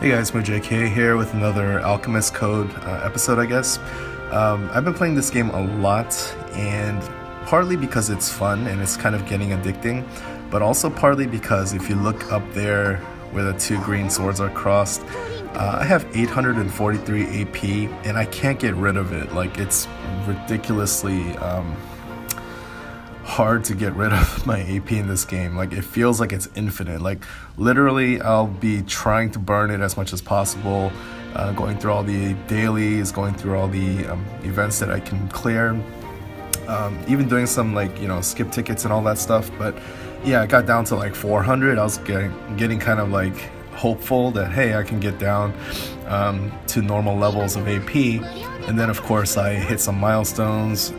Hey guys, JK here with another Alchemist Code episode, I guess. I've been playing this game a lot, and partly because it's fun and it's kind of getting addicting, but also partly because if you look up there where the two green swords are crossed, I have 843 AP and I can't get rid of it. Like, it's ridiculously hard to get rid of my AP in this game. Like, it feels like it's infinite. Like, literally I'll be trying to burn it as much as possible, going through all the dailies, going through all the events that I can clear, even doing some skip tickets and all that stuff. But yeah, I got down to like 400. I was getting kind of like hopeful that hey, I can get down to normal levels of AP, and then of course I hit some milestones,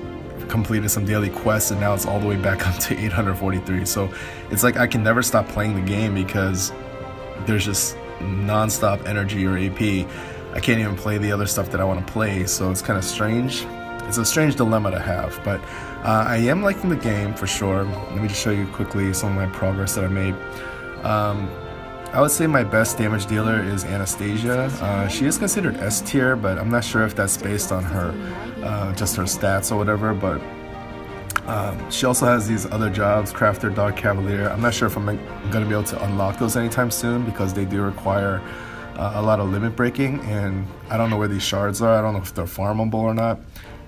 completed some daily quests, and now it's all the way back up to 843. So it's like I can never stop playing the game because there's just non-stop energy or AP. I can't even play the other stuff that I want to play, so it's kind of strange. It's a strange dilemma to have, but I am liking the game for sure. Let me just show you quickly some of my progress that I made. I would say my best damage dealer is Anastasia. She is considered S tier, but I'm not sure if that's based on her, just her stats or whatever, but she also has these other jobs, Crafter, Dark Cavalier. I'm not sure if I'm going to be able to unlock those anytime soon because they do require a lot of limit breaking, and I don't know where these shards are. I don't know if they're farmable or not,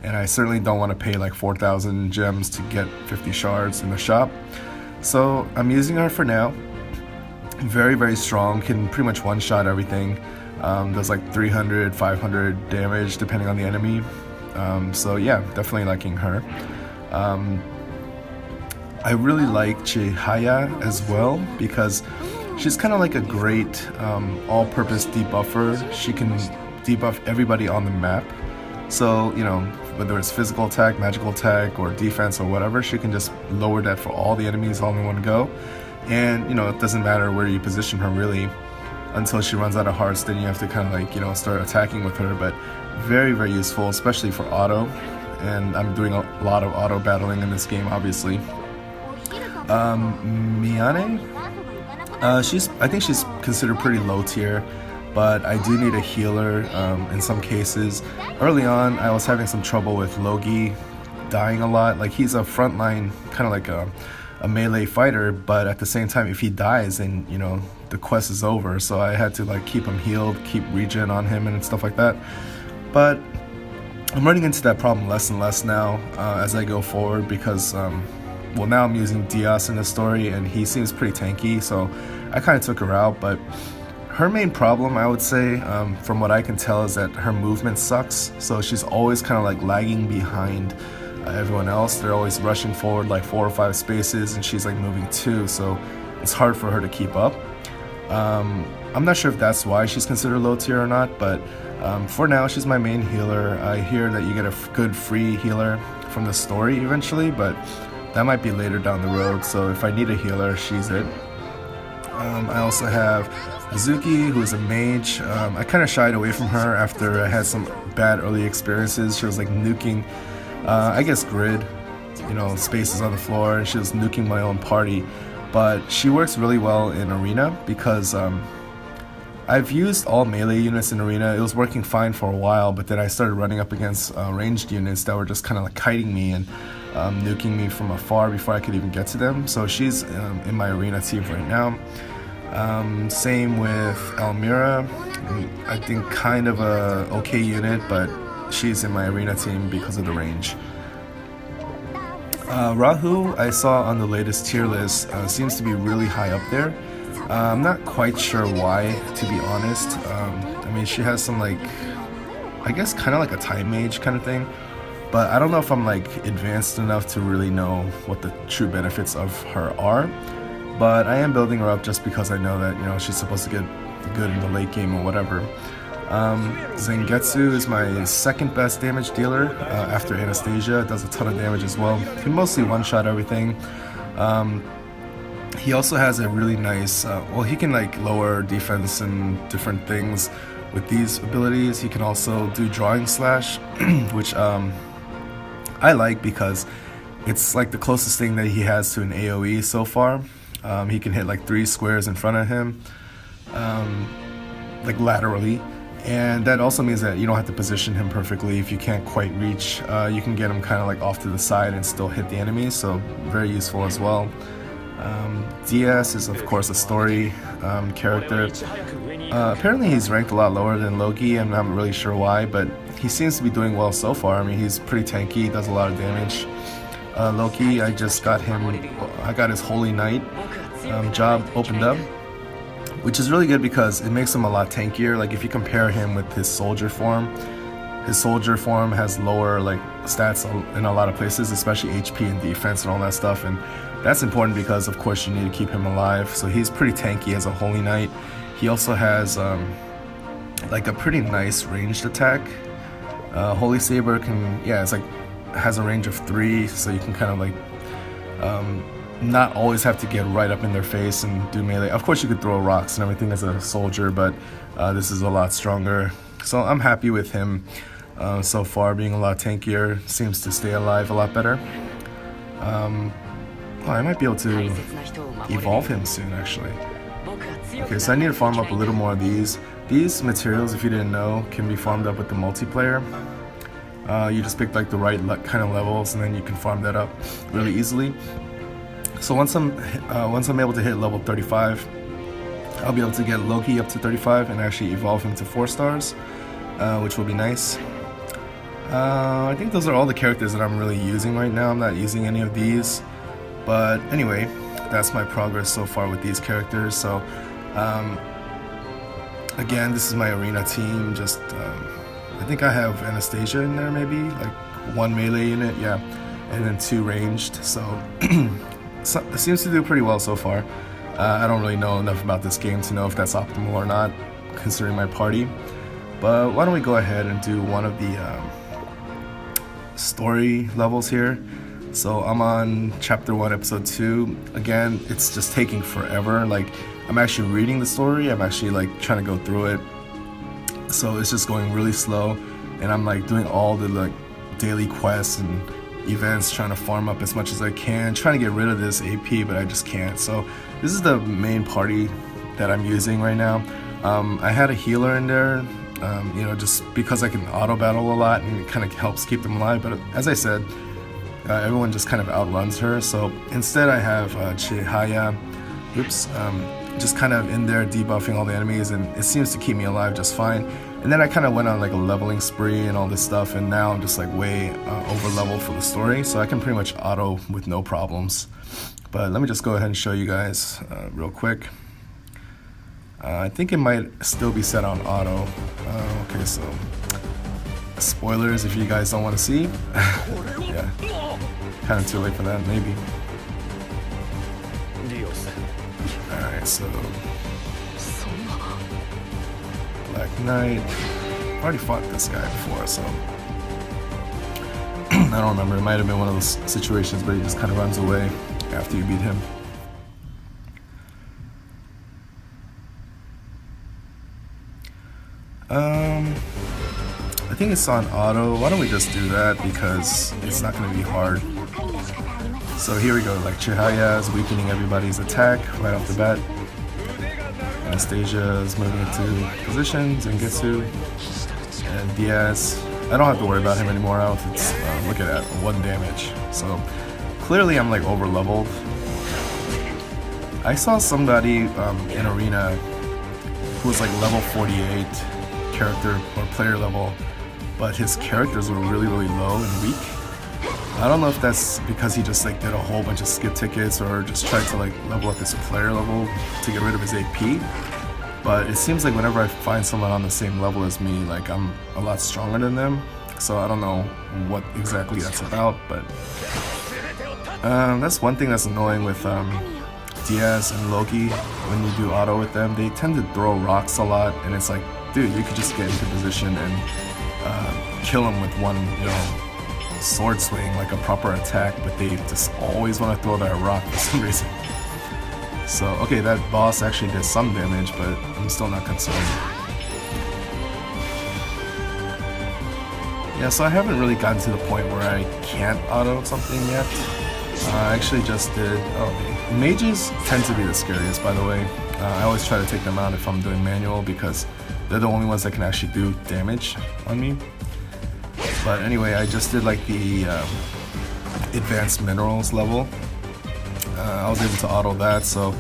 and I certainly don't want to pay like 4,000 gems to get 50 shards in the shop. So I'm using her for now. Very, very strong, can pretty much one-shot everything. Does like 300, 500 damage depending on the enemy. So yeah, definitely liking her. I really like Chihaya as well because she's kind of like a great all-purpose debuffer. She can debuff everybody on the map. So, whether it's physical attack, magical attack, or defense or whatever, she can just lower that for all the enemies all in one go. And, it doesn't matter where you position her really until she runs out of hearts. Then you have to kind of start attacking with her. But very, very useful, especially for auto. And I'm doing a lot of auto battling in this game, obviously. Miyane? I think she's considered pretty low tier, but I do need a healer in some cases. Early on, I was having some trouble with Logi dying a lot. Like, he's a frontline, kind of like a melee fighter, but at the same time, if he dies, then the quest is over. So I had to keep him healed, keep regen on him and stuff like that. But I'm running into that problem less and less now as I go forward because now I'm using Diaz in the story and he seems pretty tanky, so I kind of took her out. But her main problem, I would say, from what I can tell, is that her movement sucks. So she's always kind of lagging behind everyone else. They're always rushing forward like 4 or 5 spaces and she's moving 2, so it's hard for her to keep up. I'm not sure if that's why she's considered low tier or not, but for now she's my main healer. I hear that you get a good free healer from the story eventually, but that might be later down the road, so if I need a healer, she's it. I also have Azuki, who is a mage. I kind of shied away from her after I had some bad early experiences. She was nuking I guess grid, spaces on the floor, and she was nuking my own party. But she works really well in arena because I've used all melee units in arena. It was working fine for a while, but then I started running up against ranged units that were just kind of kiting me and nuking me from afar before I could even get to them. So she's in my arena team right now. Same with Elmira. I think kind of a okay unit, but she's in my arena team because of the range. Rahu, I saw on the latest tier list, seems to be really high up there. I'm not quite sure why, to be honest. She has some I guess kind of like a time mage kind of thing, but I don't know if I'm advanced enough to really know what the true benefits of her are. But I am building her up just because I know that she's supposed to get good in the late game or whatever. Zangetsu is my second best damage dealer after Anastasia. Does a ton of damage as well. Can mostly one-shot everything. He also has a really nice, he can lower defense and different things with these abilities. He can also do Drawing Slash, which I like because it's the closest thing that he has to an AoE so far. He can hit 3 squares in front of him. like laterally, and that also means that you don't have to position him perfectly. If you can't quite reach, you can get him kind of like off to the side and still hit the enemy, so very useful as well. DS is of course a story character. Apparently he's ranked a lot lower than Loki, and I'm not really sure why, but he seems to be doing well so far. I mean, he's pretty tanky, does a lot of damage. Loki, I just got him, I got his Holy Knight job opened up, which is really good because it makes him a lot tankier. Like if you compare him with his soldier form has lower like stats in a lot of places, especially HP and defense and all that stuff, and that's important because of course you need to keep him alive. So he's pretty tanky as a Holy Knight. He also has like a pretty nice ranged attack. Holy Saber can, it's like has a range of 3, so you can kind of like not always have to get right up in their face and do melee. Of course you could throw rocks and everything as a soldier, but this is a lot stronger. So I'm happy with him so far, being a lot tankier, seems to stay alive a lot better. I might be able to evolve him soon actually. Okay, so I need to farm up a little more of these. These materials, if you didn't know, can be farmed up with the multiplayer. You just pick like the right kind of levels, and then you can farm that up really easily. So once I'm able to hit level 35, I'll be able to get Loki up to 35 and actually evolve him to 4 stars, which will be nice. I think those are all the characters that I'm really using right now. I'm not using any of these, but anyway, that's my progress so far with these characters. So again, this is my arena team. Just I think I have Anastasia in there, maybe like 1 melee in it, yeah, and then 2 ranged. So it seems to do pretty well so far. I don't really know enough about this game to know if that's optimal or not, considering my party. But why don't we go ahead and do one of the story levels here. So I'm on chapter 1, episode 2. Again, it's just taking forever. Like, I'm actually reading the story, I'm actually like trying to go through it. So it's just going really slow, and I'm like doing all the like daily quests and events, trying to farm up as much as I can, trying to get rid of this AP, but I just can't. So this is the main party that I'm using right now. I had a healer in there, you know, just because I can auto battle a lot and it kind of helps keep them alive, but as I said, everyone just kind of outruns her. So instead I have Chihaya, just kind of in there debuffing all the enemies, and it seems to keep me alive just fine. And then I kind of went on like a leveling spree and all this stuff, and now I'm just like way over leveled for the story, so I can pretty much auto with no problems. But let me just go ahead and show you guys real quick. I think it might still be set on auto. Okay, so spoilers if you guys don't want to see. Yeah, kind of too late for that, maybe. Alright, so Black Knight. Already fought this guy before, so I don't remember. It might have been one of those situations where he just kind of runs away after you beat him. I think it's on auto. Why don't we just do that, because it's not going to be hard. So here we go, like Chihaya is weakening everybody's attack right off the bat. Anastasia is moving into positions, and Getsu, and Diaz. I don't have to worry about him anymore. It's, look at that, 1 damage. So clearly I'm like over leveled. I saw somebody in Arena who was like level 48 character or player level, but his characters were really low and weak. I don't know if that's because he just like did a whole bunch of skip tickets or just tried to like level up his player level to get rid of his AP, but it seems like whenever I find someone on the same level as me, like I'm a lot stronger than them. So I don't know what exactly that's about, but that's one thing that's annoying with Diaz and Loki. When you do auto with them, they tend to throw rocks a lot, and it's like, dude, you could just get into position and kill them with one, you know, sword swing, like a proper attack, but they just always want to throw that rock for some reason. So, okay, that boss actually did some damage, but I'm still not concerned. Yeah, so I haven't really gotten to the point where I can't auto something yet. I actually just did... Oh, mages tend to be the scariest, by the way. I always try to take them out if I'm doing manual, because they're the only ones that can actually do damage on me. But anyway, I just did like the advanced minerals level. I was able to auto that, so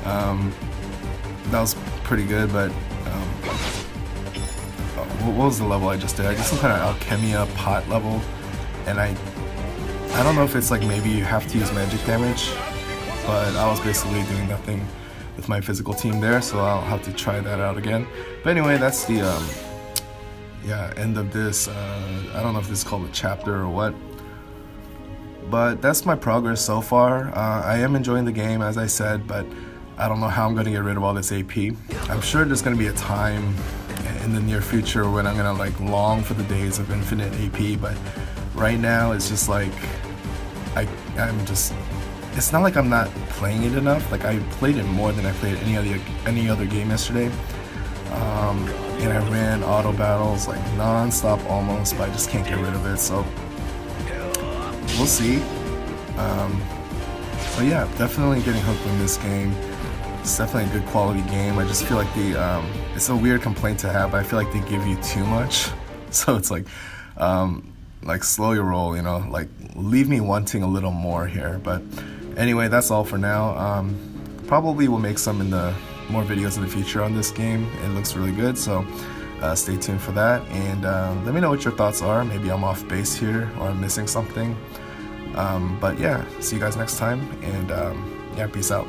that was pretty good. But what was the level I just did? I did some kind of alchemia pot level, and I don't know if it's like maybe you have to use magic damage, but I was basically doing nothing with my physical team there, so I'll have to try that out again. But anyway, that's the end of this. I don't know if this is called a chapter or what, but that's my progress so far. I am enjoying the game, as I said, but I don't know how I'm going to get rid of all this AP. I'm sure there's going to be a time in the near future when I'm going to like long for the days of infinite AP, but right now it's just like it's not like I'm not playing it enough. Like, I played it more than I played any other game yesterday, and I ran auto battles like non-stop almost, but I just can't get rid of it, so we'll see. So yeah, definitely getting hooked in this game. It's definitely a good quality game. I just feel like it's a weird complaint to have, but I feel like they give you too much. So it's like slow your roll, you know, like leave me wanting a little more here. But anyway, that's all for now. Probably will make some more videos in the future on this game. It looks really good, so stay tuned for that. And let me know what your thoughts are. Maybe I'm off base here or I'm missing something. But yeah, see you guys next time, and yeah, peace out.